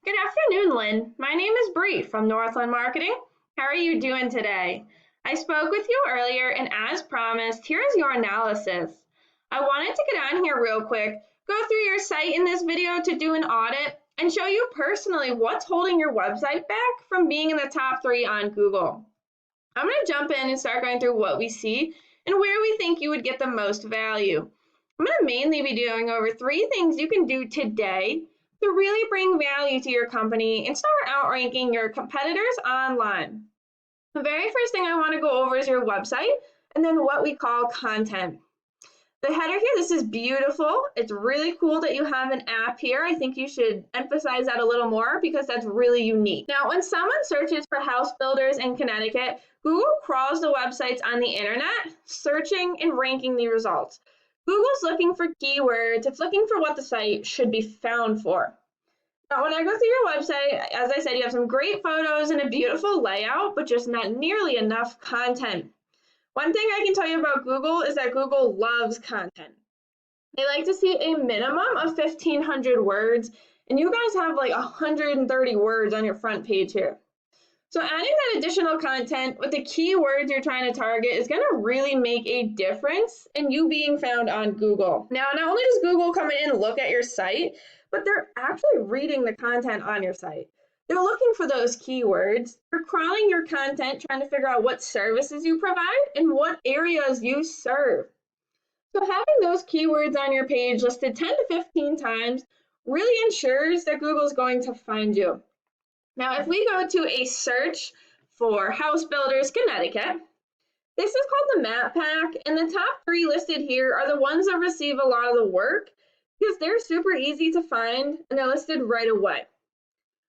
Good afternoon, Lynn. My name is Bree from Northland Marketing. How are you doing today? I spoke with you earlier, and as promised, here is your analysis. I wanted to get on here real quick, go through your site in this video to do an audit, and show you personally what's holding your website back from being in the top 3 on Google. I'm going to jump in and start going through what we see and where we think you would get the most value. I'm going to mainly be doing over 3 things you can do today to really bring value to your company and start outranking your competitors online. The very first thing I want to go over is your website and then what we call content. The header here, this is beautiful. It's really cool that you have an app here. I think you should emphasize that a little more because that's really unique. Now, when someone searches for house builders in Connecticut, Google crawls the websites on the internet, searching and ranking the results. Google's looking for keywords. It's looking for what the site should be found for. Now, when I go through your website, as I said, you have some great photos and a beautiful layout, but just not nearly enough content. One thing I can tell you about Google is that Google loves content. They like to see a minimum of 1,500 words, and you guys have like 130 words on your front page here. So adding that additional content with the keywords you're trying to target is going to really make a difference in you being found on Google. Now, not only does Google come in and look at your site, but they're actually reading the content on your site. They're looking for those keywords. They're crawling your content, trying to figure out what services you provide and what areas you serve. So having those keywords on your page listed 10 to 15 times really ensures that Google's going to find you. Now, if we go to a search for house builders Connecticut, this is called the map pack, and the top 3 listed here are the ones that receive a lot of the work because they're super easy to find and they're listed right away.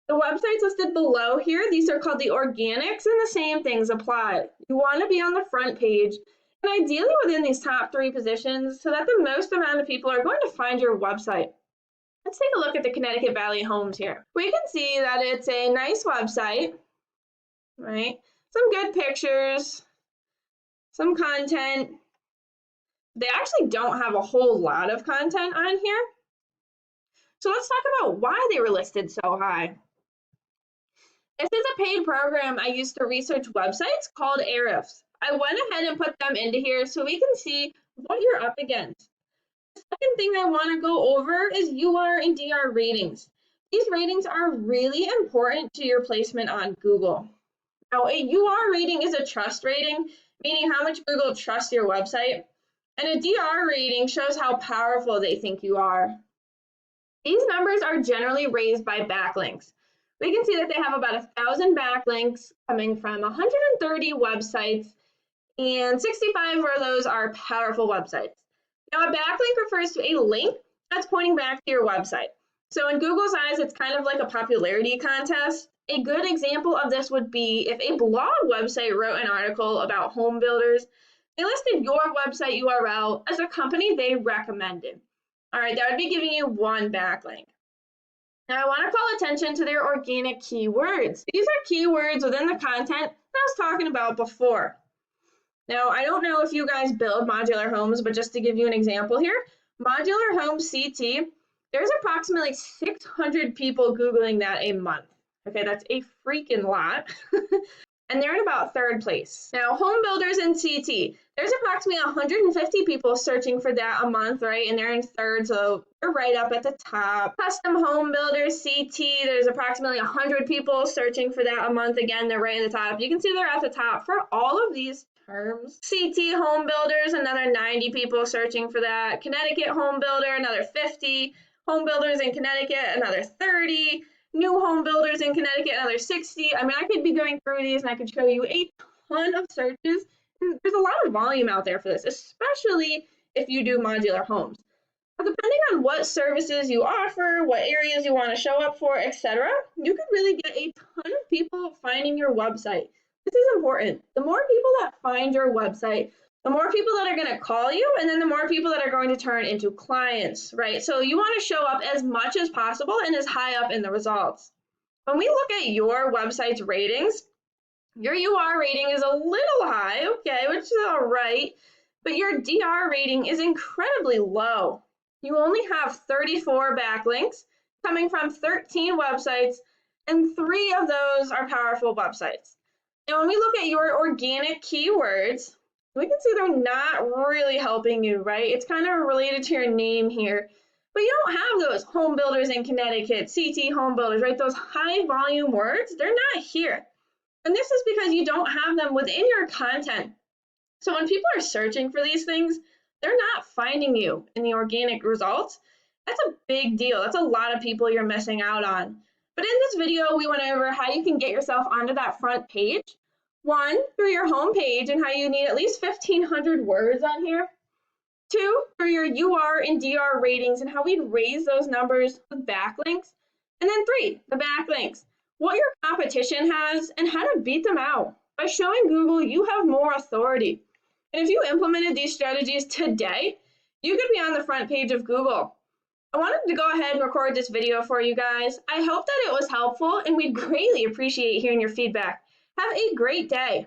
The websites listed below here, these are called the organics, and the same things apply. You want to be on the front page and ideally within these top 3 positions so that the most amount of people are going to find your website. Let's take a look at the Connecticut Valley Homes here. We can see that it's a nice website, right? Some good pictures, some content. They actually don't have a whole lot of content on here. So let's talk about why they were listed so high. This is a paid program I used to research websites called Ahrefs. I went ahead and put them into here so we can see what you're up against. The second thing I want to go over is UR and DR ratings. These ratings are really important to your placement on Google. Now, a UR rating is a trust rating, meaning how much Google trusts your website, and a DR rating shows how powerful they think you are. These numbers are generally raised by backlinks. We can see that they have about 1,000 backlinks coming from 130 websites, and 65 of those are powerful websites. Now, a backlink refers to a link that's pointing back to your website. So in Google's eyes, it's kind of like a popularity contest. A good example of this would be if a blog website wrote an article about home builders, they listed your website URL as a company they recommended. All right, that would be giving you 1 backlink. Now, I want to call attention to their organic keywords. These are keywords within the content that I was talking about before. Now, I don't know if you guys build modular homes, but just to give you an example here, modular home CT, there's approximately 600 people Googling that a month. Okay, that's a freaking lot. And they're in about 3rd place. Now, home builders in CT, there's approximately 150 people searching for that a month, right? And they're in 3rd, so they're right up at the top. Custom home builders CT, there's approximately 100 people searching for that a month. Again, they're right at the top. You can see they're at the top for all of these terms. CT home builders, another 90 people searching for that. Connecticut home builder, another 50. Home builders in Connecticut, another 30. New home builders in Connecticut, another 60. I mean, I could be going through these and I could show you a ton of searches. There's a lot of volume out there for this, especially if you do modular homes. But depending on what services you offer, what areas you want to show up for, etc., you could really get a ton of people finding your website. This is important. The more people that find your website, the more people that are going to call you, and then the more people that are going to turn into clients, right? So you want to show up as much as possible and as high up in the results. When we look at your website's ratings, your UR rating is a little high, okay, which is all right, but your DR rating is incredibly low. You only have 34 backlinks, coming from 13 websites, and 3 of those are powerful websites. Now, when we look at your organic keywords, we can see they're not really helping you, right? It's kind of related to your name here. But you don't have those home builders in Connecticut, CT home builders, right? Those high volume words, they're not here. And this is because you don't have them within your content. So when people are searching for these things, they're not finding you in the organic results. That's a big deal. That's a lot of people you're missing out on. But in this video, we went over how you can get yourself onto that front page. One, through your home page and how you need at least 1,500 words on here. 2, through your UR and DR ratings and how we'd raise those numbers with backlinks. And then 3, the backlinks, what your competition has and how to beat them out. By showing Google you have more authority. And if you implemented these strategies today, you could be on the front page of Google. I wanted to go ahead and record this video for you guys. I hope that it was helpful, and we'd greatly appreciate hearing your feedback. Have a great day.